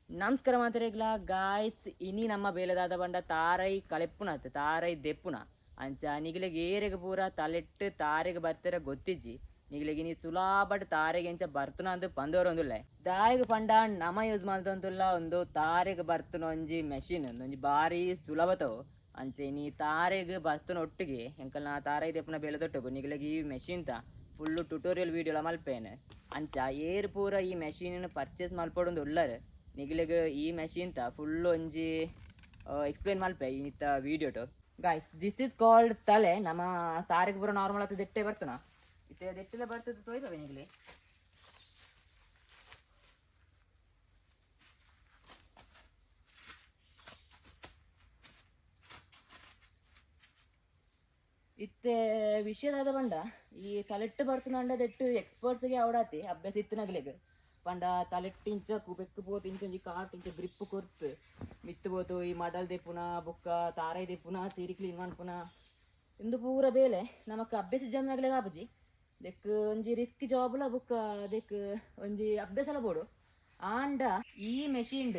ನಮಸ್ಕಾರ ಮಾತರೆಗ್ಲ ಗಾಯ್ಸ್ ಇನಿ ನಮ್ಮ ಬೇಲೆದಾದ ಬಂಡ ತಾರೈ ಕಲೆಪ್ಪುನತ್ ತಾರೈ ದೆಪ್ಪುನ ಅಂಚ ನಿಗಿಲೆಗೆ ಏರೆಗೆ ಪೂರ ತಲೆಟ್ಟು ತಾರೆಗೆ ಬರ್ತಾರ ಗೊತ್ತಿಜ್ಜಿ ನಿಗಿಲೆಗೆ ನೀ ಸುಲಾಬಡ್ ತಾರೆಗೆ ಎಂಚ ಬರ್ತುನ ಅಂದು ಪಂದೋರೊಂದುಲ್ಲೆ ದಾಯಿಗೆ ಪಂಡ ನಮ ಯೂಸ್ ಮಾಡ್ತಂತುಲ್ಲ ಒಂದು ತಾರೆಗೆ ಬರ್ತುನ ಒಂಜಿ ಮೆಷಿನ್ ಒಂಜಿ ಬಾರಿ ಸುಲಭತವು ಅಂಚೆ ನೀ ತಾರೆಗೆ ಬರ್ತುನ ಒಟ್ಟಿಗೆ ಎಂಕಲ್ ನಾ ತಾರೈ ದೆಪ್ಪುನ ಬೇಲೆದೊಟ್ಟಗು ನಿಗಿಲೆಗೆ ಈ ಮೆಷಿನ್ ತ ಫುಲ್ಲು ಟ್ಯುಟೋರಿಯಲ್ ವೀಡಿಯೋಲ ಮಲ್ಪೇನೆ ಅಂಚ ಏರು ಪೂರ ಈ ಮೆಷಿನ್ ಪರ್ಚೇಸ್ ಮಲ್ಪಡೊಂದು ಉಳ್ಳರೆ ನಿಗಿಲೆಗ್ ಈ ಮೆಷಿನ್ ತ ಫುಲ್ ಒಂಜಿ ಎಕ್ಸ್ಪ್ಲೇನ್ ಮಲ್ಪೆ ಇತ್ತ ವಿಡಿಯೋ ಟು ಗಾಯ್ಸ್ ದಿಸ್ ಇಸ್ ಕಾಲ್ಡ್ ತಲೆ ನಮ್ಮ ತಾರೆಗೆ ಪೂರ ನಾರ್ಮಲ್ ಆತ ದೆಟ್ಟೆ ಬರ್ತನ ಇತ್ತೆ ದೆಟ್ಟೆಲ್ಲ ಬರ್ತದೆ ತೋಯ್ತವೆ ನಿಗಲಿ ಇತ್ತೆ ವಿಷಯದಾದ ಬಂಡ ಈ ತಲೆಟ್ಟು ಬರ್ತನಂಡ ದೆಟ್ಟು ಎಕ್ಸ್ಪರ್ಟ್ಸ್ಗೆ ಅವಡಾತಿ ಅಭ್ಯಾಸ ಇತ್ತು ನಗಲಿಗೆ ಪಂಡ ತಲೆಟ್ಟಿಂಚ ಬೆಕ್ಕು ಪೋತು ಇಂಚೊಂಜಿ ಕಾಟ್ ಇಂಚ ಗ್ರಿಪ್ ಕೊರ್ತು ಮಿತ್ತು ಪೋತು ಈ ಮಡಲ್ ದೆಪ್ಪುನ ಬೊಕ್ಕ ತಾರೈ ದೆಪ್ಪುನ ಸೀರಿ ಕ್ಲೀನ್ ಮನ್ಪುನ ಇಂದು ಪೂರ ಬೇಲೆ ನಮಕ್ ಅಭ್ಯಾಸ ಜನ್ಮಗ್ಲೆ ಆಪುಜಿ ದೆಕ್ ಒಂಜಿ ರಿಸ್ಕ್ ಜಾಬ್ಲ ಬೊಕ್ಕ ದೆಕ್ ಒಂಜಿ ಅಭ್ಯಾಸಲ ಬೋಡು ಆಂಡ ಈ ಮೆಷಿನ್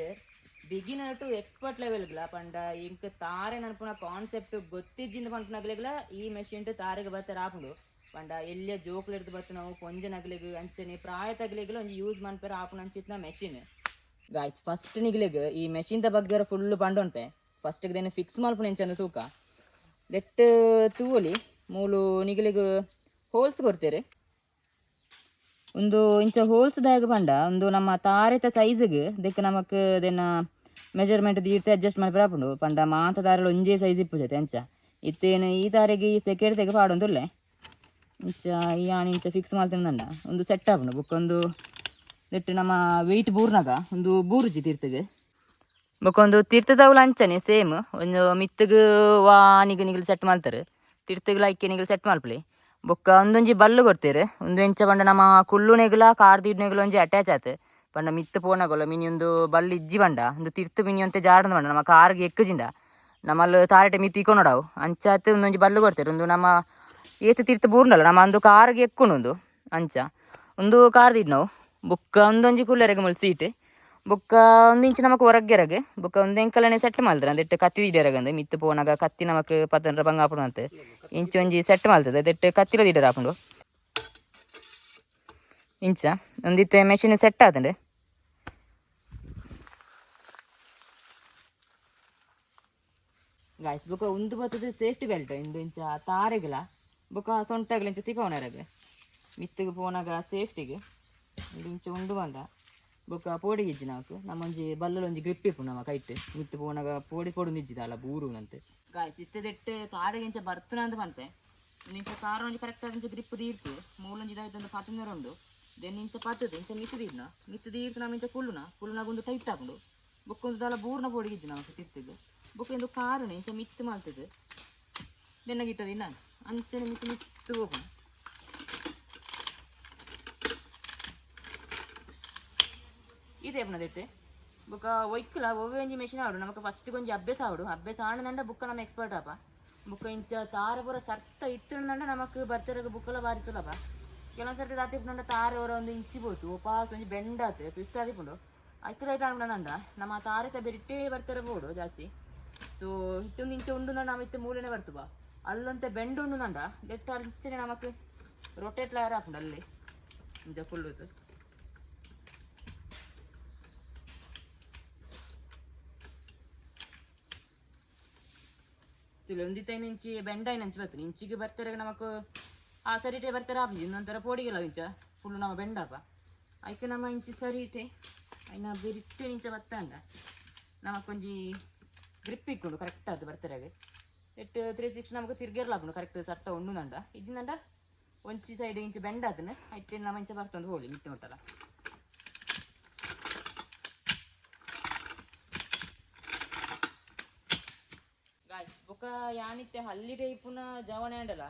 ಬಿಗಿನರ್ ಟು ಎಕ್ಸ್ಪರ್ಟ್ ಲೆವೆಲ್ಗ್ಲ ಪಂಡ ಇಂಕ್ ತಾರೆ ನನ್ಪುನ ಕಾನ್ಸೆಪ್ಟ್ ಗೊತ್ತಿಜ್ಜಿಂದ ಪನ್ಪುನಗ್ಲೆಗ್ಲ ಈ ಮೆಷಿನ್ ತಾರೆಗೆ ಬರ್ತಾರೆ ಆಪುಂಡು ಪಂಡ ಎಲ್ಲಿಯ ಜೋಕ್ಲು ಎಡ್ದು ಬರ್ತು ನಾವು ಕೊಂಜ ನಗ್ಲಿಗೆ ಅಂಚನೆ ಪ್ರಾಯ ತಗ್ಲಿಗೆ ಒಂಜಿ ಯೂಸ್ ಮನ್ಪೇರ ಆಪುನ ಅಂಚಿತ್ನ ಮೆಷಿನ್ ಗಾಯ್ಸ್ ಫಸ್ಟ್ ನಿಗ್ಲಿಗೆ ಈ ಮೆಷಿನ್ ದ ಬಗ್ಗೆ ಫುಲ್ ಪಂಡೊಂಪೆ ಫಸ್ಟ್ಗೆ ದೇನು ಫಿಕ್ಸ್ ಮಲ್ಪುನ ಎಂಚಂದ ತೂಕ ದೆಟ್ ತೂವಲಿ ಮೂಲು ನಿಗ್ಲಿಗೆ ಹೋಲ್ಸ್ ಕೊಡ್ತೇರೆ ಒಂದು ಇಂಚ ಹೋಲ್ಸ್ ದಾಗ ಪಂಡ ಒಂದು ನಮ್ಮ ತಾರೆತ ಸೈಜ್ಗೆ ದೆಕ್ಕ ನಮಕ್ ದೆನ್ನ ಮೆಜರ್ಮೆಂಟ್ ದೀರ್ತೆ ಅಡ್ಜಸ್ಟ್ ಮಾಡಿ ಬರಾಪುಂಡು ಪಂಡ ಮಾತ ದಾರಲು ಒಂಜೇ ಸೈಜ್ ಇಪ್ಪುಜತೆ ಅಂಚ ಇತ್ತೇನು ಈ ತಾರೆಗೆ ಈ ಸೆಕೆಂಡ್ ತೆಗೆ ಪಾಡೊಂದುಲ್ಲೆ ಇಂಚ ಈ ಆಣಿ ಇಂಚ ಫಿಕ್ಸ್ ಮಾಡ್ತಿಂದಂಡ ಒಂದು ಸೆಟ್ ಆಪುಂಡು ಬೊಕ್ಕೊಂದು ದೆಟ್ಟು ನಮ್ಮ ವೆಯ್ಟ್ ಬೂರ್ನಾಗ ಒಂದು ಬೂರುಜಿ ತೀರ್ಥಗೆ ಬೊಕ್ಕೊಂದು ತೀರ್ಥದವ್ಲ ಅಂಚನೆ ಸೇಮ್ ಒಂದು ಮಿತ್ತಗೆ ವಾನಿಗೆ ನಿಗಲು ಸೆಟ್ ಮಾಡ್ತಾರೆ ತೀರ್ಥಗಳ ಐಕ್ಯ ನಿಗಲು ಸೆಟ್ ಮಲ್ಪಲಿ ಬೊಕ್ಕ ಒಂದೊಂಜಿ ಬಲ್ಲು ಕೊಡ್ತೇರೆ ಒಂದು ಎಂಚ ಪಂಡ ನಮ್ಮ ಕುಲ್ಲು ನೆಗ್ಲ ಕಾರ್ದಿಡ್ ನೆಗ್ಲ ಒಂಜಿ ಅಟ್ಯಾಚ್ ಆತೆ ಪಂಡ ಮಿತ್ತು ಪೋನಾಗೊಲ್ಲ ಮಿನಿ ಒಂದು ಬಲ್ಲು ಇಜ್ಜಿ ಬಂಡ ಒಂದು ತಿರ್ತು ಮಿನಿ ಒಂತೆ ಜಾರ್ದು ಬಂಡ ನಮ್ಮ ಕಾರ್ಗೆ ಎಕ್ಕಜಿಂಡ ನಮ್ಮಲ್ಲಿ ತಾರೆಟೆ ಮಿತ್ತು ಇಕ್ಕೊಂಡಾವು ಅಂಚಾತ್ ಒಂದೊಂಜಿ ಬಲ್ಲು ಕೊಡ್ತೇರೆ ಒಂದು ನಮ್ಮ ಏತು ತೀರ್ಥ ಬೂರ್ನಲ್ಲ ನಮ್ಮ ಒಂದು ಕಾರ್ಗೆ ಎಕ್ಕೊಂಡು ಅಂಚ ಒಂದು ಕಾರ್ದಿಡ್ ನಾವು ಬೊಕ್ಕ ಒಂದೊಂಜಿ ಕುಲ್ಲರೆಗೆ ಮಲ್ ಸೀಟ್ ಬೊಕ್ಕ ಒಂದು ಇಂಚು ನಮಕ್ ಹೊರಗೆರಗೆ ಬೊಕ್ಕ ಒಂದು ಎಂಕಲನೆ ಸೆಟ್ ಮಲ್ತಾರೆ ಅದೆಟ್ಟು ಕತ್ತಿ ದಿಡರಗಂದು ಮಿತ್ತು ಪೋನಾಗ ಕತ್ತಿ ನಮಕ್ ಪತ್ತಂಡ್ರ ಬಂಗ ಹಾಪುಡು ಅಂತೆ ಇಂಚೊಂಜಿ ಸೆಟ್ ಮಲ್ತದೆ ಅದೆಟ್ಟು ಕತ್ತಿಲ ದಿಡರ ಹಾಪುಂಡು ಇಂಚ ಒಂದಿತ್ತೆ ಮೆಷಿನ್ ಸೆಟ್ ಆತಂಡೆ ಗಾಯ್ಸ್ ಬೊಕ್ಕ ಒಂದು ಬರ್ತದೆ ಸೇಫ್ಟಿ ಬೆಲ್ಟ್ ಇಂದು ಇಂಚ ತಾರೆಗಲ ಬೊಕ್ಕ ಸೊಂಟಗಲ ಇಂಚ ತಿಕೋನರಗೆ ಮಿತ್ತಿಗೆ ಪೋನಾಗ ಸೇಫ್ಟಿಗೆ ಒಂದು ಇಂಚ ಉಂಡು ಬಂಡ ಬೊಕ್ಕ ಪೋಡಿಗೆ ಇಜ್ಜಿ ನಾಲ್ಕು ನಮ್ಮೊಂಜಿ ಬಲ್ಲಲು ಒಂಜಿ ಗ್ರಿಪ್ ಇಪ್ಪು ನಮ್ಮ ಕೈಟ್ ಮಿತ್ತು ಪೋನಾಗ ಪೋಡಿ ಪೋಡು ಇಜ್ಜಿದಲ್ಲ ಬೂರು ಅಂತೆ ಗಾಯ್ಸ್ ಇತ್ತದೆಟ್ಟು ತಾರೆಗೆ ಇಂಚ ಬರ್ತನ ಅಂತ ಬಂತೆ ಇಂಚ ಕಾರ ಒಂಜಿ ಕರೆಕ್ಟ್ ಆಗಿ ಇಂಚ ಗ್ರಿಪ್ ದೀರ್ತು ಮೂಲೊಂಜಿ ಇದಾಯ್ತು ಪತ್ತನೇರ ಉಂಡು ದೆನ್ ಇಂಚ ಪತ್ತದು ಇಂಚ ಮಿತ್ತು ದೀರ್ನ ಮಿತ್ತು ದೀರ್ತು ನಮ್ಮ ಇಂಚ ಕುಲ್ಲುನಾಗ ಒಂದು ಟೈಟ್ ಹಾಕೊಂಡು ಬೊಕ್ಕೊಂದು ದಲ ಬೂರ್ನ ಪೋಡಿಗೆ ಇಜ್ಜಿ ನಾವು ತಿರ್ತಿದ್ದು ಬೊಕ್ಕ ಒಂದು ಕಾರಣ ಇಂಚ ಮಿತ್ತು ಮಾಡ್ತದೆ ದೆನ್ನಾಗಿಟ್ಟದು ಇನ್ನ ಅಂಚನೆ ಮಿತ್ತು ಹೋಗೋಣ ಇದೇ ಪುನದೆಟ್ಟು ಬೊಕ್ಕ ಒಯ್ಕಲ ಒವ್ವೆ ಒಂಜಿ ಮೆಷಿನ್ ಆವಡು ನಮಕ್ ಫಸ್ಟ್ ಒಂಜಿ ಅಭ್ಯಾಸ ಆವಡು ಅಭ್ಯಾಸ ಆಣದಂಡ ಬುಕ್ಕ ನಮ್ಮ ಎಕ್ಸ್ಪರ್ಟ್ ಆಪ ಬುಕ್ಕ ಇಂಚ ತಾರೆ ಪೂರ ಸರ್ತ ಇತ್ತಂಡ ನಮಕ್ ಬರ್ತಿರಾಗ ಬುಕ್ಕಲ ಬಾರಿ ಸುಲಭ ಕೆಲವೊಂದು ಸರ್ತಿ ದಾತಿಪುಂಡ ತಾರೆ ಅವರ ಒಂದು ಇಂಚಿ ಬೋತು ಪಾಸ್ ಒಂಜಿ ಬೆಂಡ್ ಆತೆ ಟ್ವಿಸ್ಟ್ ಆದಿಪುಂಡು ಐಕದಾಯ್ತು ಅನ್ಕೊಂಡ ನಮ್ಮ ತಾರೆ ತ ಬೆರಿಟ್ಟೇ ಬರ್ತಾರೆ ಬೋಡು ಜಾಸ್ತಿ ಸೊ ಇತ್ತೊಂದು ಇಂಚ ಉಂಡು ನಾವು ಇತ್ತೆ ಮೂಲೆನೆ ಬರ್ತು ಬಾ ಅಲ್ಲಂತೆ ಬೆಂಡ್ ಉಂಡು ನಂಡ ಲೆಟ್ ಇಂಚನೆ ನಮಕ್ ರೊಟೇಟ್ ಲಾಯರ್ ಹಾಪುಂಡು ಅಲ್ಲಿ ಇಂಚ ಫುಲ್ಲು ಒಂದಿತ್ತೈನು ಇಂಚಿ ಬೆಂಡೈನು ಇಂಚು ಬರ್ತೀನಿ ಇಂಚಿಗೆ ಬರ್ತಾರೆ ನಮಕ್ ಆ ಸರಿಟೆ ಬರ್ತಾರೆ ಆಪಿ ಇನ್ನೊಂಥರ ಪೋಡಿಗೆಲ್ಲ ಇಂಚ ಫುಲ್ಲು ನಮ್ಮ ಬೆಂಡಪ್ಪ ಐಕೆ ನಮ್ಮ ಇಂಚಿ ಸರಿಟೆ ಐನ ಬೆರಿಟ್ಟೆ ಇಂಚ ಬತ್ತಂಡ ನಮಕೊಂಜಿ ಗ್ರಿಪ್ ಇಕ್ಕೊಂಡು ಕರೆಕ್ಟ್ ಅದು ಬರ್ತಾರೆ ಎಟ್ಟು 360 ನಮಕ್ ತಿರ್ಗಿರ್ಲಾಕೊಂಡು ಕರೆಕ್ಟ್ ಸರ್ತ ಉಂಡು ನಂಡ ಇದ್ದಿಂದಂಡ ಒಂಚಿ ಸೈಡ್ ಇಂಚು ಬೆಂಡ್ ಆತನ ಐತೆ ನಮ್ಮ ಇಂಚ ಬರ್ತಂದು ಹೋಳಿ ಮಿತ್ತು ಮುಟ್ಟಲ್ಲ ಬೊಕ್ಕ ಯಾನಿತ್ತೆ ಹಲ್ಲಿ ಟೈಪುನ ಜವಣೆ ಅಂಡಲ್ಲ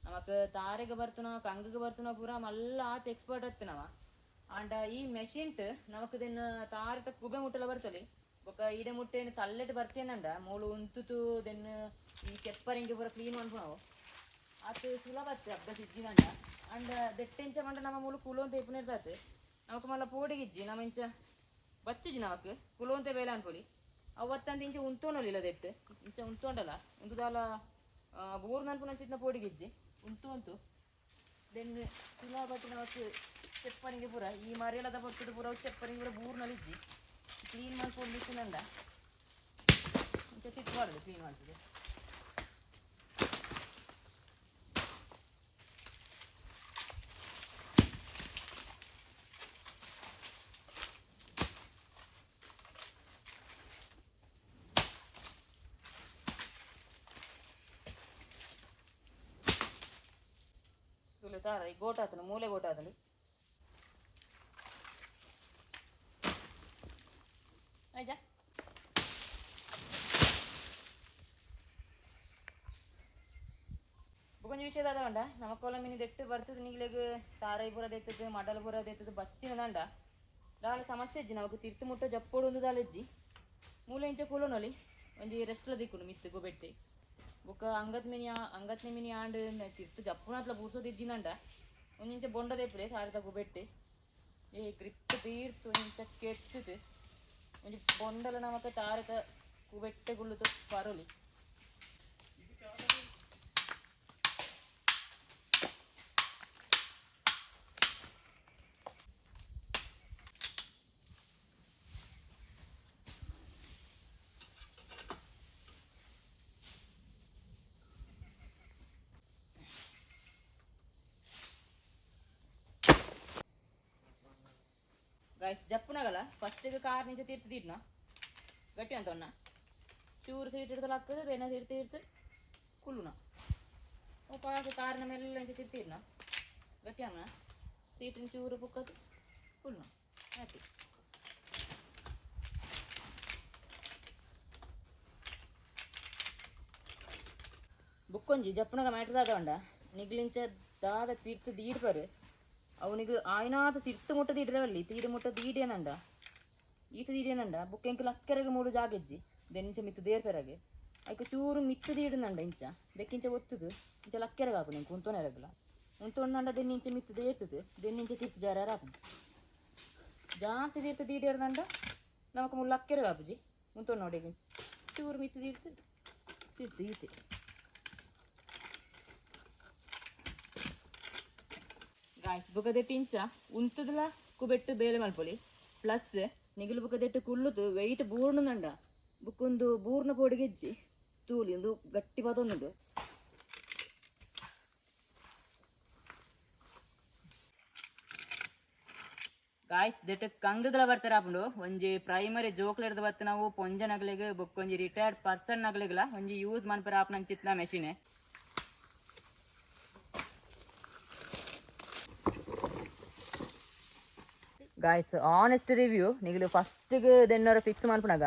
ನಮಕ್ ತಾರೆಗೆ ಬರ್ತುನ ಕಂಗಗೆ ಬರ್ತುನ ಪೂರ ಮಲ್ಲ ಆತ ಎಕ್ಸ್ಪರ್ಟ್ ಹತ್ತಿನವ ಅಂಡ ಈ ಮೆಷಿನ್ಟ್ ನಮಕ್ ದೆನ್ ತಾರೆತ ಕುಬೆ ಮುಟ್ಟಲ ಬರ್ತಲಿ ಬೊಕ್ಕ ಈಡೆ ಮುಟ್ಟೆನು ತಲ್ಲೆಟ್ ಬರ್ತೇನಂಡ ಮೂಲು ಉಂತುತು ದೆನ್ ಈ ಕೆಪ್ಪರಿಂಗೆ ಪೂರ ಕ್ಲೀನ್ ಮಾಡ್ಕೊಳವು ಅದು ಸುಲಭ ಅಭ್ಯಾಸ ಇಜ್ಜಿನಂಡ ಅಂಡ್ ದೆಟ್ಟೆಂಚ ಮಂಡ ನಮ್ಮ ಮೂಲು ಕುಲು ಅಂತ ಇಪ್ಪುನ ಇರ್ತದೆ ನಮಕ್ ಮಲ್ಲ ಪೋಡಿಗೆ ಇಜ್ಜಿ ನಮ್ಮ ಇಂಚ ಬಚ್ಚಿಜಿ ನಾಲ್ಕು ಕುಲುವಂತೆ ಬೇಲೆ ಅನ್ಕೊಳ್ಳಿ ಅವತ್ತಂದು ಇಂಚೆ ಉಂತೋನಲ್ಲ ದೆಟ್ಟು ಇಂಚೆ ಉಂತೋಂಡಲ್ಲ ಉಂಟುದಾಲ ಬೋರ್ ನನ್ಪು ಚಿನ್ನ ಪೋಡಿಗಿಜ್ಜಿ ಉಂಟು ದೆನ್ ತುಲಾ ಬಟ್ಟೆ ನಾಲ್ಕು ಚೆಪ್ಪನಿಗೆ ಪೂರ ಈ ಮರಿಯಲ್ಲದ ಪೊಟ್ಟು ಪೂರ ಚೆಪ್ಪನಿಗೆ ಪೂರ ಬೂರ್ನಲ್ಲಿಜ್ಜಿ ಕ್ಲೀನ್ ಮಾಡ್ಕೊಂಡು ನಂಡ ಇಂಚೆ ತಿಟ್ಬಾರ್ದು ಕ್ಲೀನ್ ಮಾಡ್ತದೆ ತಾರ ಈ ಗೋಟ ಆತನು ಮೂಲೆ ಗೋಟ ಆತನು ಆಯ್ತಾ ಬುಕೊಂಜಿ ವಿಷಯದ ದಂಡ ನಮ್ಮ ಕೊಲಮಿನಿ ದೆಟ್ಟು ಬರ್ತದೆ ನೀಗ್ಲೆಗ್ ತಾರೈ ಪೂರ ದೆತ್ತದು ಮಡಲ್ ಪೂರ ದೆತ್ತದು ಬಚ್ಚಿನ ದಂಡ ದಾಳ ಸಮಸ್ಯೆ ಇಜ್ಜಿ ನಮಗೆ ತಿರ್ತು ಮುಟ್ಟ ಜಪ್ಪೋಡು ಒಂದು ದಾಳಿಜ್ಜಿ ಮೂಲೆ ಇಂಚ ಕುಲೋನೊಲಿ ಒಂಜಿ ರೆಸ್ಟ್ಲ ದಿಕ್ಕುಂಡು ಮಿತ್ತು ಬೆಟ್ಟಿ ಬೊಕ್ಕ ಅಂಗತ್ನೆ ಮಿನಿ ಆಂಡ್ ತಿರ್ತು ಜಪ್ಪುನತ್ಲ ಬೂಸೋದಿಜ್ಜಿನಂಡ ಒಂದಿಂಚ ಬೊಂಡ ದೆಪ್ಪರೆ ಸಾರಿದ ಗುಬೆಟ್ಟಿ ಈ ಗ್ರಿಪ್ ತೀರ್ತು ಇಂಚ ಕೆತ್ತದು ಒಂಜಿ ಬೊಂಡಲ ನಮಕ ತಾರಕ ಕುಬೆಟ್ಟೆ ಗುಳ್ಳುತು ಪರೋಲಿ ಗೈಸ್ ಜಪ್ಪುನಾಗಲ್ಲ ಫಸ್ಟಿಗೆ ಕಾರ್ ನಿಂಚೆ ತೀರ್ತಿದ್ದೀಡ್ನ ಗಟ್ಟಿ ಅಂತ ಒನ್ನ ಚೂರು ಸೀಟ್ ಹಿಡ್ದಲ್ಲ ಹಾಕದು ಬೇನ ತೀರ್ತು ಕುಲ್ಲುನ ಪಾಸ ಕಾರಿನ ಮೇಲೆ ಇಂಚೆ ತೀರ್ತಿಡ್ನ ಗಟ್ಟಿ ಅನ್ನ ಸೀಟಿನ ಚೂರು ಪುಕ್ಕದು ಕುಲ್ಲುನ ಆಯ್ತು ಬುಕ್ಕೊಂಜಿ ಜಪ್ಪುನಾಗ ಮ್ಯಾಟ್ರದಾಗ ಉಂಡ ನಿಗ್ಲಿಂಚ ದಾದ ತೀರ್ತು ದೀಡ್ಪರು ಅವನಿಗೆ ಆಯ್ನಾತ ತಿರ್ತು ಮುಟ್ಟ ದೀಡ್ರವಲ್ಲಿ ತೀಡು ಮುಟ್ಟ ದೀಡೇನಂಡ ಈತ ದೀಡೇನಂಡ ಬುಕ್ಕ ಎಂಕ ಲಕ್ಕೆರಗೆ ಮೂಡು ಜಾಗೆಜ್ಜಿ ದೆನ್ನಿಂಚ ಮಿತ್ತು ದೇರ್ಪೆರಗೆ ಐಕ ಚೂರು ಮಿತ್ತು ದೀಡನಂಡ ಇಂಚ ಬೆಕ್ಕಿಂಚ ಒತ್ತುದು ಇಂಚ ಲಕ್ಕೆರಗೆ ಹಾಕು ನಿಂಗೆ ಉಂತೋನೆರಗಲ್ಲ ಉಂತೋಂಡ ದೆನ್ನಿಂಚ ಮಿತ್ತು ದೇರ್ತದು ದೆನ್ನಿಂಚ ತಿರ್ತು ಜಾರ ಹಾಕು ಜಾಸ್ತಿ ತೀರ್ತು ದೀಡೇರ್ದಂಡ ನಮಕ ಮೂರು ಲಕ್ಕೆರಗೆ ಹಾಪುಜಿ ಉಂತೋನ್ ನೋಡಿ ಚೂರು ಮಿತ್ತು ದೀರ್ತು ತಿರ್ತು ಈತೆ ಗಾಯ್ಸ್ ಬುಕ್ಕದೆಟ್ಟು ಇಂಚ ಉಂತದಲ್ಲ ಕುಬೆಟ್ಟು ಬೇಲೆ ಮಲ್ಪೊಲಿ ಪ್ಲಸ್ ನಿಗಿಲು ಬುಕ್ಕದೆಟ್ಟು ಕುಳ್ಳುದು ವೆಯ್ಟ್ ಬೂರ್ಣಂಡ ಬುಕ್ಕೊಂದು ಬೂರ್ಣ ಪೋಡಿಗೆಜ್ಜಿ ತೂಲಿ ಒಂದು ಗಟ್ಟಿ ಪದೊಂದು ಗಾಯ್ಸ್ ದೆಟ್ಟು ಕಂಗಗಳ ಬರ್ತಾರೆ ಆಪುಂಡು ಒಂಜಿ ಪ್ರೈಮರಿ ಜೋಕ್ಲೆಡ್ದು ಬತ್ತು ನಾವು ಪೊಂಜ ನಗಲಿಗೆ ಬುಕ್ಕೊಂಜಿ ರಿಟೈರ್ಡ್ ಪರ್ಸನ್ ನಗಲಿಗಲ ಒಂಜಿ ಯೂಸ್ ಮನ್ಪರ ಆಪುನ ಚಿತ್ನ ಮೆಷಿನ್ ಗಾಯ್ಸ್ ಆನೆಸ್ಟ್ ರಿವ್ಯೂ ನಿಗಲು ಫಸ್ಟಿಗೆ ದೆನ್ನೋರ ಫಿಕ್ಸ್ ಮನ್ಪುನಾಗ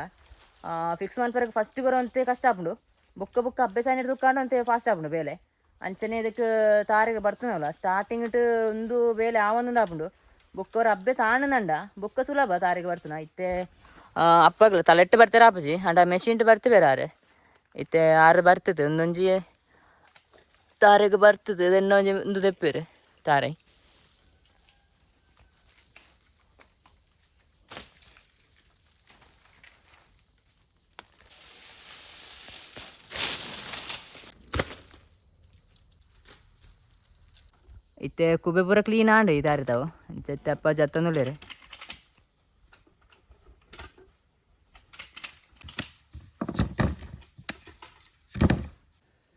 ಫಿಕ್ಸ್ ಮನ್ಪರಗೆ ಫಸ್ಟಿಗೆ ಬರೋಂತೆ ಕಷ್ಟ ಆಪುಂಡು ಬುಕ್ಕ ಅಭ್ಯಾಸ ಏನಿಡ್ದು ಕಾಂಡು ಅಂತೆ ಫಾಸ್ಟ್ ಆಪುಂಡು ಬೇಲೆ ಅಂಚನೆ ಇದಕ್ಕೆ ತಾರಿಗೆ ಬರ್ತನವಲ್ಲ ಸ್ಟಾರ್ಟಿಂಗ್ ಒಂದು ಬೇಲೆ ಆವೊಂದು ಆಪುಂಡು ಬುಕ್ಕವ್ರ ಅಭ್ಯಾಸ ಆನಂದಂಡ ಬುಕ್ಕ ಸುಲಭ ತಾರಿಗೆ ಬರ್ತನ ಇತ್ತೆ ಅಪ್ಪಗಳು ತಲೆಟ್ಟು ಬರ್ತಾರೆ ಆಪಜಿ ಅಂಡ ಮೆಷಿನ್ ಬರ್ತಿವೆ ಆರೆ ಇತ್ತೆ ಆರು ಬರ್ತದೆ ಒಂದೊಂಜಿ ತಾರಿಗೆ ಬರ್ತದೆ ದೆನ್ನೊಂಜಿ ಒಂದು ತೆಪ್ಪೇರು ತಾರೆ ಇತ್ತೆ ಕುಬೆ ಪೂರ ಕ್ಲೀನ್ ಆಂಡು ಈ ತಾರಿತಾವು ತೆಪ್ಪ ಜತ್ತೊಂದುಳ್ಳೇರು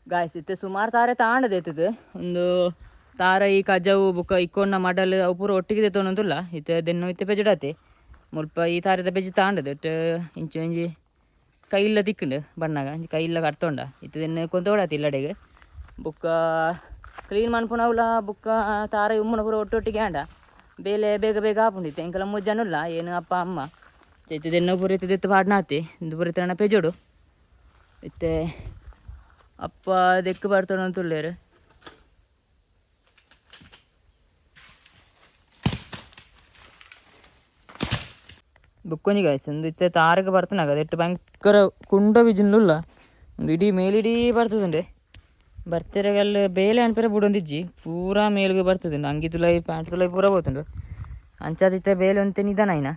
ಗಾಯ್ಸ್ ಇತ್ತೆ ಸುಮಾರು ತಾರೆ ತಾಂಡದೈತದು ಒಂದು ತಾರ ಈ ಕಜವು ಬುಕ್ಕ ಇಕ್ಕೊಂಡ ಮಡಲ್ ಅವು ಪೂರ ಒಟ್ಟಿಗೆ ತೆತ್ತೊಂದುಲ್ಲ ಇತ್ತೆ ದೆನ್ನು ಇತ್ತೆ ಪೆಜಡಾತಿ ಮುಲ್ಪ ಈ ತಾರದ ಪೆಜಿ ತಾಂಡದು ಇಟ್ಟು ಇಂಚು ಒಂಜಿ ಕೈಲ್ಲ ತಿಕ್ಕಂಡು ಬಣ್ಣಗ ಕೈಲ್ಲ ಕಟ್ತೊಂಡ ಇತ್ತೆ ದೆನ್ನು ಕೊಂತೋಡಾತಿ ಇಲ್ಲಡೆಗೆ ಬುಕ್ಕ ಕ್ಲೀನ್ ಮನ್ಪುನವುಲ ಬುಕ್ಕ ತಾರ ಉಮ್ಮನ ಪೂರ ಒಟ್ಟೊಟ್ಟಿಗೆ ಆಂಡ ಬೇಲೆ ಬೇಗ ಬೇಗ ಆಪುಂಡಿತ್ತೆ ಎಂಕಲ ಮುಜ್ಜನುಲ್ಲ ಏನು ಅಪ್ಪ ಅಮ್ಮ ಚೈತೆ ದೆನ್ನ ಪೂರ ಇತ್ತು ದೆತ್ತು ಪಾಡ್ನಾತಿ ಇಂದು ಪೂರ ಇತ್ತಣ್ಣ ಪೆಜೋಡು ಇತ್ತೆ ಅಪ್ಪ ದೆಕ್ಕು ಬರ್ತೋಣ ಅಂತುಳ್ಳೇರು ಬುಕ್ಕೊಂಜಿ ಗಾಯ್ಸ್ ಒಂದು ಇತ್ತೆ ತಾರಗೆ ಬರ್ತಾನಾಗ ಅದೆಟ್ಟು ಭಯಂಕರ ಕುಂಡ ಬಿಜಿನ್ಲುಲ್ಲ ಒಂದು ಇಡೀ ಮೇಲಿಡೀ ಬರ್ತದಂಡೆ ಬರ್ತಿರಾಗಲ್ಲ ಬೇಲೆ ಅನ್ಪೇರ ಬುಡೊಂದಿಜ್ಜಿ ಪೂರಾ ಮೇಲ್ಗೆ ಬರ್ತದೆ ಅಂಗಿ ತುಲೈ ಪ್ಯಾಂಟ್ ತುಲೈ ಪೂರ ಹೋತುಂಡು ಅಂಚಾದಿತ್ತೆ ಬೇಲೆ ಒಂತೆ ನಿಧಾನ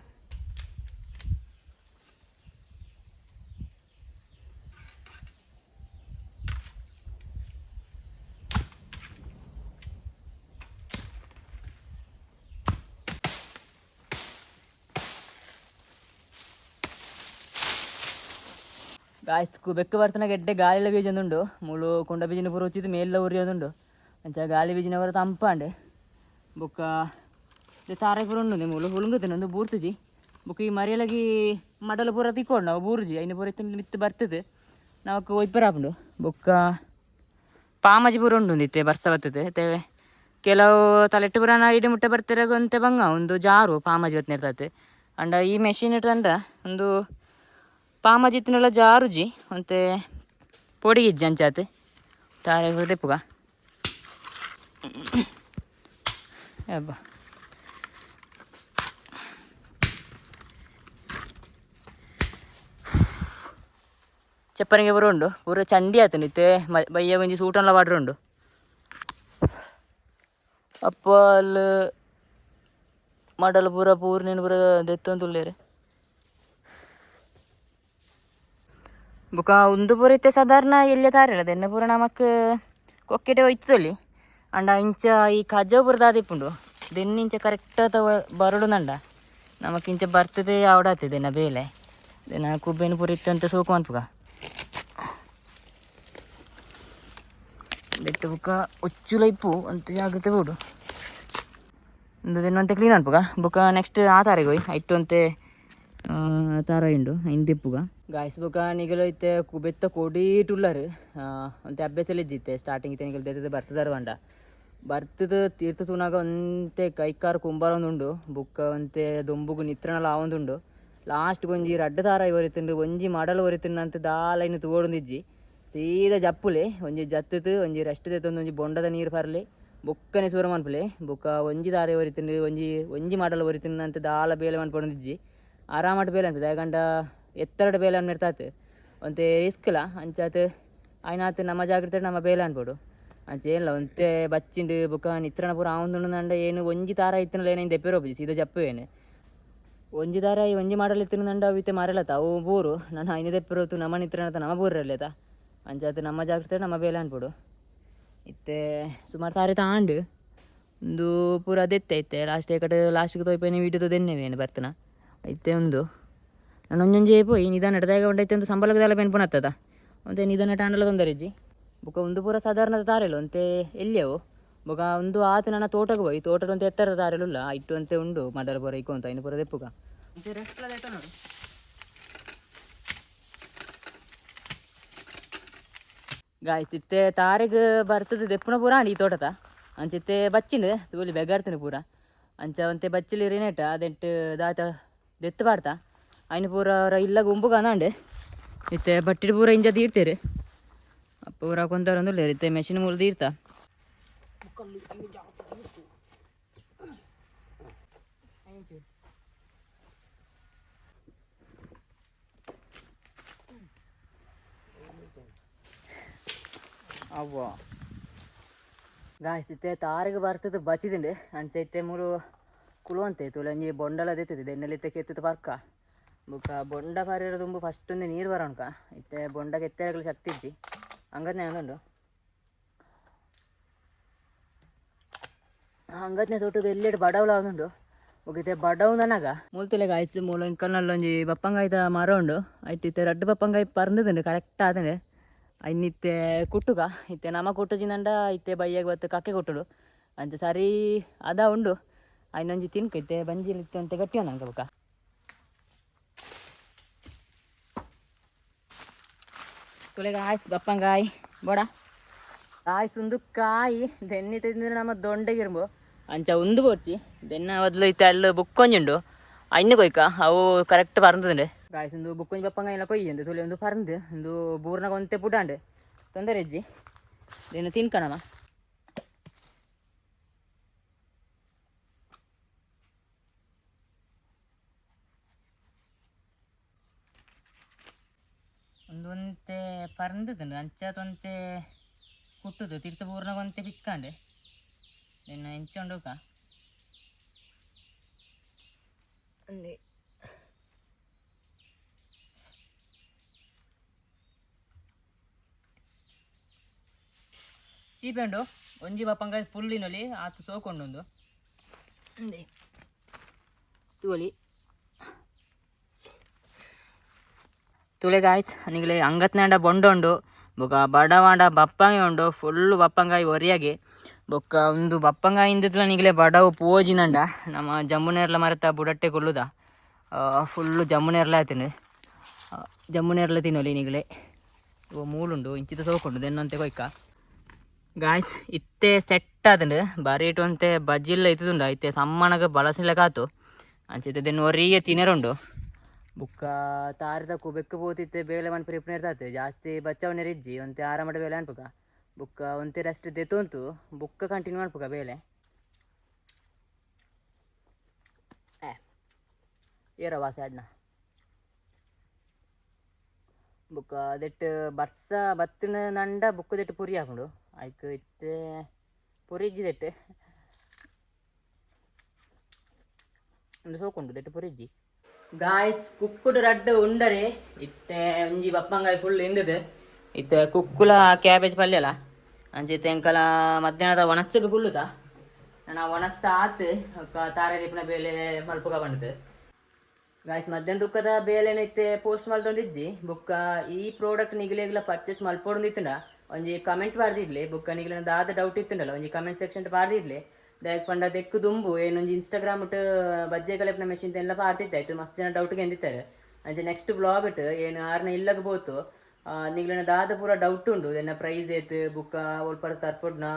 ಗಾಯ್ಸ್ಕು ಬೆಕ್ಕು ಬರ್ತನ ಗೆಡ್ಡೆ ಗಾಳಿಲ ಬೀಜೊಂದುಂಡು ಮುಳು ಕುಂಡ ಬೀಜಿನ ಪೂರ ಉಚ್ಚಿದ್ದು ಮೇಲೆಲ್ಲ ಉರಿಯೋದುಂಡು ಅಂಚ ಗಾಳಿ ಬೀಜಿನ ಪೂರ ತಂಪಾಂಡೆ ಬೊಕ್ಕ ತಾರೆ ಪೂರ ಉಂಡು ಮುಳು ಹುಳುಂಗುತ್ತೇನೆ ಒಂದು ಬೂರ್ತುಜಿ ಬೊಕ್ಕ ಈ ಮರಿಯಲಗಿ ಮಡಲು ಪೂರ ತಿಕ್ಕೊಂಡು ನಾವು ಬೂರುಜಿ ಐನು ಪೂರ ಇತ್ತು ಬರ್ತದೆ ನಾವು ಒಯ್ಪರಾಪುಂಡು ಬೊಕ್ಕ ಪಾಮಜಿ ಪೂರ ಉಂಡು ಇತ್ತೆ ಬರ್ಸ ಬರ್ತದೆ ತೇವೆ ಕೆಲವು ತಲೆಟ್ಟು ಪುರಾಣ ಇಡಿ ಮುಟ್ಟೆ ಬರ್ತಿರಾಗ ಅಂತೆ ಬಂಗ ಒಂದು ಜಾರು ಪಾಮಜಿ ಹೊತ್ತು ಇರ್ತದೆ ಅಂಡ ಈ ಮೆಷಿನ್ ಇಟ್ಟಂಡ ಒಂದು ಪಾಮಜಿ ಇತ್ತಿನೆಲ್ಲ ಜಾರುಜಿ ಅಂತೆ ಪೊಡಿಗಿಜ್ಜಿ ಅಂಚಾತ್ ತಾರೆ ತೆಪ್ಪುಗ ಅಬ್ಬ ಚಪ್ಪರಿಗೆ ಪೂರ ಉಂಡು ಪೂರ ಚಂಡಿ ಆತನ ಇತ್ತೆ ಬಯ್ಯ ಒಂಜಿ ಸೂಟನ್ಲ ವಾಡ್ರ ಉಂಡು ಅಪ್ಪ ಅಲ್ಲಿ ಮಡಲು ಪೂರ ಪೂರ್ಣಿನ ಪೂರ ದೆತ್ತೊಂದು ತುಳ್ಳೇರೆ ಬೊಕ ಒಂದು ಪೂರ ಇತ್ತೆ ಸಾಧಾರಣ ಎಲ್ಲೇ ತಾರಲ್ಲ ದೆನ್ನ ಪೂರ ನಮಕ್ ಕೊಕ್ಕೆಟೆ ಒಯ್ತೊಲಿ ಅಂಡ ಇಂಚ ಈ ಕಜ್ಜ ಪೂರ ದಾದಿಪ್ಪುಂಡು ದೆನ್ನ ಇಂಚ ಕರೆಕ್ಟ್ ಬರಡು ನಂಡ ನಮಕ್ ಇಂಚ ಬರ್ತದೆ ಅವಡಾತೆ ದೆನ್ನ ಬೇಲೆ ದೆನ್ನ ಕುಬ್ಬೇನು ಪೂರ ಇತ್ತಂತ ಸೋಕು ಅನ್ಪುಗ ದೆಟ್ಟು ಬುಕ್ಕ ಉಚ್ಚುಲ ಇಪ್ಪು ಅಂತ ಜಾಗ್ರತೆ ಬೋಡು ಒಂದು ದೆನ್ನಂತೆ ಕ್ಲೀನ್ ಅನ್ಪುಗ ಬುಕ್ಕ ನೆಕ್ಸ್ಟ್ ಆ ತಾರೆಗೆ ಹೋಯ್ ಐಟು ಅಂತೆ ತಾರ ಇಂಡು ಹಿಂದಿಪ್ಪುಗ ಗಾಯ್ಸ್ ಬುಕ್ಕ ನಿಗಲು ಇತ್ತೆ ಕುಬೆತ್ತ ಕೊಡೀಟುಳ್ಳರು ಅಂತೆ ಅಭ್ಯಾಸಲ್ಲಿ ಇಜ್ಜಿತ್ತೆ ಸ್ಟಾರ್ಟಿಂಗ್ ಇತ್ತೆ ನಿಗಲು ದೆತ್ತದೆ ಬರ್ತದಾರ ಬಂಡ ಬರ್ತದ ತೀರ್ಥ ತೂನಾಗ ಒಂತೆ ಕೈಕಾರು ಕುಂಬಾರ ಒಂದುಂಡು ಬುಕ್ಕ ಒಂತೆ ದೊಂಬುಗು ನಿತ್ರಣಲ ಆವೊಂದುಂಡು ಲಾಸ್ಟ್ ಒಂಜಿ ರಡ್ಡ ತಾರ ಒರಿತುಂಡು ಒಂಜಿ ಮಾಡಲು ಒರಿತುಂಡು ಅಂತ ದಾಲೈನು ತೂಗೋಡೊಂದಿಜ್ಜಿ ಸೀದಾ ಜಪ್ಪುಲೆ ಒಂಜಿ ಜತ್ತದು ಒಂಜಿ ರೆಸ್ಟ್ ತೆತ್ತೊಂದು ಒಂಜಿ ಬೊಂಡದ ನೀರು ಪರ್ಲೆ ಬೊಕ್ಕನೆ ಸೂರ ಮನ್ಪುಲೆ ಬೊಕ್ಕ ಒಂಜಿ ದಾರೆ ಒರಿತುಂಡು ಒಂಜಿ ಮಾಡಲು ಒರಿತುಂಡು ಅಂತ ದಾಲ ಬೇಲೆ ಮನ್ಪೊಂದಿಜ್ಜಿ ಆರಾಮಟ್ ಬೇಲೆ ಅನ್ಪದೆ ಯಾಕಂಡ ಎತ್ತರಡು ಬೇಲೆ ಅನ್ಮಿರ್ತಾತು ಒಂತೆ ರಿಸ್ಕ್ಲ ಅಂಚಾತ್ ಆಯ್ನಾತ್ ನಮ್ಮ ಜಾಗ್ರತೆ ನಮ್ಮ ಬೇಲೆ ಅನ್ಬೋಡು ಅಂಚೇನಿಲ್ಲ ಒಂತೆ ಬಚ್ಚಿಂಡು ಬೊಕ್ಕ ನಿತ್ರಣ ಪೂರ ಆವೊಂದುಂಡು ನಂಡ ಏನು ಒಂಜಿ ತಾರ ಇತ್ತಿನಲ್ಲ ಏನೇನು ದೆಪ್ಪೆರೋಬಿ ಸೀದಾ ಜಪ್ಪುವೇನು ಒಂಜಿ ತಾರ ಈ ಒಂಜಿ ಮಾಡಲ್ ಇತ್ತಿನ ನಂಡ ಅವು ಇತ್ತೆ ಮಾರಲತ್ತ ಅವು ಬೂರು ನಾನು ಐನು ದೆಪ್ಪೆರೋತು ನಮ್ಮ ನಿತ್ರಣತ ನಮ್ಮ ಬೂರಲ್ಲೇತ ಅಂಚಾತ್ ನಮ್ಮ ಜಾಗ್ರತೆ ನಮ್ಮ ಬೇಲೆ ಅನ್ಬೋಡು ಇತ್ತೆ ಸುಮಾರು ತಾರೆ ತಾಂಡು ಒಂದು ಪೂರ ದೆತ್ತೆ ಐತೆ ಲಾಸ್ಟ್ ಏಕಡೆ ಲಾಸ್ಟ್ಗೆ ತೋಯ್ಪೇನೆ ವೀಡಿಯೋದು ದೆನ್ನೆವೇನು ಬರ್ತನ ಐತೆ ಒಂದು ನಾನು ಒಂಜೊಂಜಿ ಪೋಯಿ ನಿಧಾನ ನಡ್ದಾಗ ಉಂಡೈತೆ ಒಂದು ಸಂಬಳಗದೆಲ್ಲ ಪೆನ್ಪುಣ ಆಗ್ತದ ಒಂತೆ ನಿಧಾನ ಟಾಂಡಲ ತೊಂದರೆಜ್ಜಿ ಬೊಕ ಒಂದು ಪೂರ ಸಾಧಾರಣದ ತಾರೆಲು ಅಂತೆ ಎಲ್ಲಿಯವು ಬೊಕ ಒಂದು ಆತು ನನ್ನ ತೋಟಕ್ಕೆ ಹೋಯ್ ತೋಟದ ಒಂದು ಎತ್ತರದ ತಾರೆಲುಲ್ಲ ಇಟ್ಟು ಅಂತೆ ಉಂಡು ಮಡಲು ಪೂರ ಇಕ್ಕು ಅಂತ ಇನ್ನು ಪೂರ ದೆಪ್ಪುಗ ಅಂತೆ ರೆಸ್ಟ್ ನೋಡು ಗಾಯ್ಸ್ ಇತ್ತೆ ತಾರೆಗೆ ಬರ್ತದೆ ದೆಪ್ಪುನ ಪೂರ ಈ ತೋಟದ ಅಂಚಿತ್ತೆ ಬಚ್ಚಿಂಡು ತೂಲಿ ಬೆಗಾರ್ತೀನಿ ಪೂರ ಅಂಚ ಒಂತೆ ಬಚ್ಚಿಲಿ ರಿನೇಟ ಅದೆಂಟು ದಾತ ದೆತ್ತು ಬಾಡ್ತಾ ಅಯ್ನು ಪೂರ ಇಲ್ಲ ಗುಂಪು ಕಾಣಂಡೆ ಇತ್ತೆ ಬಟ್ಟಿಡು ಪೂರ ಇಂಜ ತೀರ್ತೀರಿ ಪೂರ ಕೊಂತಾರೊಂದು ಇತ್ತೆ ಮೆಷಿನ್ ಮೂಲ ತೀರ್ತಾ ಅವ್ವ ಗಾಯ್ಸ್ ಇತ್ತೆ ತಾರಿಗೆ ಬರ್ತದೆ ಬಚ್ಚಿದಿಂಡು ಅಂಚ ಇತ್ತೆ ಮೂರು ಕುಳುವಂತೆ ತುಳಂಜಿ ಬೊಂಡಲ ದೆತ್ತಿದೆ ದೆನ್ನಲಿತ್ತೆ ಕೆತ್ತದ ಪರ್ಕ ಬೊಕ ಬೊಂಡ ಪಾರಿರೋ ತುಂಬು ಫಸ್ಟ್ ಒಂದು ನೀರು ಬರೋಣಕ ಇತ್ತೆ ಬೊಂಡಗೆ ಎತ್ತರಗಳು ಶಕ್ತಿ ಇಜ್ಜಿ ಹಂಗದ್ನೆ ಹಂಗಂಡು ಹಂಗದ್ನೆ ತೊಟ್ಟದು ಎಲ್ಲೆಡು ಬಡವಲ ಆಗುಂಡು ಹೋಗಿತ್ತೆ ಬಡವ್ ನನಗ ಮೂಲ್ತಿಲೆ ಗಾಯ್ಸ್ ಮೂಲ ಇಂಕಲ್ನಲ್ಲೊಂಜಿ ಬಪ್ಪಂಗಾಯ್ತ ಮರ ಉಂಡು ಐತಿತ್ತೆ ರಡ್ಡು ಬಪ್ಪಂಗಾಯಿ ಪರ್ನದುಂಡು ಕರೆಕ್ಟ್ ಆದಂಡೆ ಇನ್ನಿತ್ತೆ ಕುಟ್ಟುಗ ಇತ್ತೆ ನಮ ಕುಟ್ಟುಜಿನಂಡ ಇತ್ತೆ ಬೈಯಾಗ ಬತ್ತು ಕಕ್ಕೆ ಕೊಟ್ಟುಡು ಅಂಚ ಸರಿ ಅದ ಉಂಡು ಐನೊಂಜಿ ತಿನ್ಕ ಇತ್ತೆ ಬಂಜಿಲಿ ಇತ್ತೆ ಅಂತ ಗಟ್ಟಿ ಅಂದಂಗ ಬೊಕ ತುಳೆಗ ಆಯ್ಸ್ ಬಪ್ಪಂಗಾಯಿ ಬೋಡ ಆಯ್ಸ್ ಒಂದು ಕಾಯಿ ದೆನ್ನಿ ತಿಂದ್ರೆ ನಮ್ಮ ದೊಂಡೆಗಿರ್ಬು ಅಂಚ ಒಂದು ಬೋರ್ಚಿ ದೆನ್ನ ಮೊದಲು ಇತ್ತೆ ಅಲ್ಲಿ ಬುಕ್ಕೊಂಜುಂಡು ಅಯ್ನು ಕೊಯ್ಕ ಅವು ಕರೆಕ್ಟ್ ಪರಂತದೆ ಗಾಯ್ಸ್ ಒಂದು ಬುಕ್ಕೊಂಜಿ ಬಪ್ಪಂಗಾಯಿ ಎಲ್ಲ ಕೊಯ್ಯಂದು ತುಳಿ ಒಂದು ಪರಂದು ಒಂದು ಬೂರ್ನಾಗ ಒಂತೆ ಪುಟಾಂಡು ತೊಂದರೆ ಅಜ್ಜಿ ದೆನ್ನ ತಿನ್ಕಣಮ ಒಂದೊಂತೆ ಪರಂದದು ಅಂಚದೊಂತೆ ಕುಟ್ಟುದು ತೀರ್ಥ ಪೂರ್ನಾಗ ಒಂತೆ ಪಿಚ್ಕಂಡೆ ದೆನ್ನ ಎಂಚೊಂಡುಕ ಅಂದೆ ಚೀಪೆಂಡು ಒಂಜಿ ಬಪ್ಪಂಗಾಯಿ ಫುಲ್ಲಿನೊಲಿ ಆತು ಸೋಕೊಂಡೊಂದು ಅಂದೆ ತೋಲಿ ತುಲೆ ಗಾಯ್ಸ್ ನಿಗಲೆ ಅಂಗತ್ನಾಂಡ ಬೊಂಡೊಂಡು ಬೊಕ ಬಡವಾಂಡ ಬಪ್ಪಂಗೆ ಉಂಡು ಫುಲ್ಲು ಬಪ್ಪಂಗಾಯಿ ಒರಿಯಾಗೆ ಬೊಕ್ಕ ಒಂದು ಬಪ್ಪಂಗಾಯಿ ಇಂದಿತ್ಲ ನಿಗಲೆ ಬಡವು ಪೋಜಿನಂಡ ನಮ್ಮ ಜಮ್ಮುನೇರ್ಲ ಮರತ ಬುಡಟ್ಟೆ ಕೊಲ್ಲುದ ಫುಲ್ಲು ಜಮ್ಮುನೇರ್ಲ ಆಯ್ತೇನೆ ಜಮ್ಮುನೇರ್ಲ ತಿನ್ನೋಲಿ ನಿಗಲೆ ಇವ ಮೂಲುಂಡು ಇಂಚಿತ ಸೋಕೊಂಡು ದೆನ್ನಂತೆ ಕೊಯ್ಕ ಗಾಯ್ಸ್ ಇತ್ತೆ ಸೆಟ್ ಆತಂಡು ಬಾರಿ ಇಟ್ಟು ಅಂತೆ ಬಜ್ಜಿಲ್ಲ ಇತ್ತುಂಡ ಇತ್ತೆ ಸಮ್ಮನಗ ಬಳಸಲೆ ಕಾತು ಅಂಚಿತ್ತೆ ದೆನ್ ಒರಿಯೆ ತಿನ್ನರುಂಡು ಬುಕ್ಕ ತಾರದಕ್ಕು ಬೆಕ್ಕು ಪೋತಿತ್ತೆ ಬೇಲೆ ಮನ್ ಪ್ರಿಪೇರ್ ತಾತೆ ಜಾಸ್ತಿ ಬಚ್ಚವಣ್ಣೆ ಇಜ್ಜಿ ಒಂತೆ ಆರಾಮಟ ಬೇಲೆ ಅನ್ಪುಗ ಬುಕ್ಕ ಒಂತೆ ರೆಸ್ಟ್ ದೆತೊಂತು ಬುಕ್ಕ ಕಂಟಿನ್ಯೂ ಅನ್ಪುಗ ಬೇಲೆ ಏರ ವಾಸ ಅಡ್ನ ಬುಕ್ಕ ದೆಟ್ಟು ಬರ್ಸ ಬತ್ತಿನ ನಂಡ ಬುಕ್ಕ ದೆಟ್ಟು ಪುರಿ ಹಾಕೊಂಡು ಆಯ್ತು ಇತ್ತೆ ಪುರಿ ಇಜ್ಜಿ ದೆಟ್ಟು ಒಂದು ಸೋಕೊಂಡು ದೆಟ್ಟು ಪುರಿ ಇಜ್ಜಿ ಗಾಯ್ಸ್ ಕುಕ್ಕುಡು ರಡ್ಡು ಉಂಡರೆ ಇತ್ತೆ ಒಂಜಿ ಬಪ್ಪಂಗಾಯಿ ಫುಲ್ ಇಂದದು ಇತ್ತೆ ಕುಕ್ಕುಲ ಕ್ಯಾಬೇಜ್ ಪಲ್ಯಲ ಅಂಚಿತ್ತೆ ಎಂಕಲ ಮಧ್ಯಾಹ್ನದ ಒಣಸ್ಸಿಗೆ ಕುಲ್ಲುದ ನಾನು ಒಣಸ್ಸ ಆತು ತಾರೆ ದೀಪನ ಬೇಲೆ ಮಲ್ಪುಗ ಬಂಡದು ಗಾಯ್ಸ್ ಮಧ್ಯಾಹ್ನ ತುಕ್ಕದ ಬೇಲೆನ ಇತ್ತೆ ಪೋಸ್ಟ್ ಮಲ್ತೊಂದಿಜ್ಜಿ ಬುಕ್ಕ ಈ ಪ್ರಾಡಕ್ಟ್ ನಿಗಲೆಗ್ಲ ಪರ್ಚೇಸ್ ಮಲ್ಪೊಂದಿತ್ತಂಡ ಒಂಜಿ ಕಮೆಂಟ್ ಬಾರ್ದಿರ್ಲಿ ಬುಕ್ಕ ನಿಗಲಿನ ದಾದ ಡೌಟ್ ಇತ್ತುಂಡಲ್ಲ ಒಂಜಿ ಕಮೆಂಟ್ ಸೆಕ್ಷನ್ ಬಾರ್ದಿರ್ಲಿ ದಯಕ್ ಪಂಡ ದೆಕ್ಕು ದುಂಬು ಏನೊಂಜಿ ಇನ್ಸ್ಟಾಗ್ರಾಮ್ ಇಟ್ಟು ಬಜ್ಜೆ ಕಲೆಪ್ನ ಮೆಷಿನ್ ಎಲ್ಲ ಪಾರ್ತಿತ್ತಾಯ್ತು ಮಸ್ತ್ ಜನ ಡೌಟ್ಗೆ ಎಂದಿತ್ತಾರೆ ಅಂಚೆ ನೆಕ್ಸ್ಟ್ ಬ್ಲಾಗ್ ಇಟ್ಟು ಏನು ಆರ್ನ ಇಲ್ಲಗ ಬೋತು ನಿಗ್ಲಿನ ದಾದ ಪೂರ ಡೌಟ್ ಉಂಡು ಎನ್ನ ಪ್ರೈಸ್ ಏತು ಬುಕ್ಕ ಒಲ್ಪರ ತರ್ಪೊಡ್ನ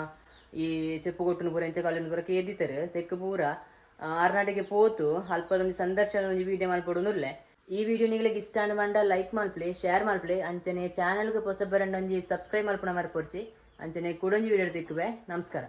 ಈ ಚೆಪ್ಪು ಕೊಟ್ಟನು ಪೂರ ಎಂಚ ಕಾಲಿನ ಪೂರ ಕೇದಿತ್ತಾರೆ ತೆಕ್ಕು ಪೂರ ಆರ್ನಾಟಿಗೆ ಪೋತು ಅಲ್ಪದೊಂದು ಸಂದರ್ಶನ ಒಂದು ವಿಡಿಯೋ ಮಲ್ಪೊಡುನುಲ್ಲೆ ಈ ವಿಡಿಯೋ ನಿಗ್ಲಿಗೆ ಇಷ್ಟ ಬಂಡ ಲೈಕ್ ಮಲ್ಪ್ಲೆ ಶೇರ್ ಮಲ್ಪ್ಲೆ ಅಂಚನೆ ಚಾನಲ್ಗೆ ಹೊಸ ಬರಂಡ ಒಂಜಿ ಸಬ್ಸ್ಕ್ರೈಬ್ ಮಲ್ಪನ ಮರ್ಪೊಡ್ಸಿ ಅಂಚನೆ ಕೂಡೊಂಜಿ ವಿಡಿಯೋ ತಿಕ್ಕುವೆ ನಮಸ್ಕಾರ.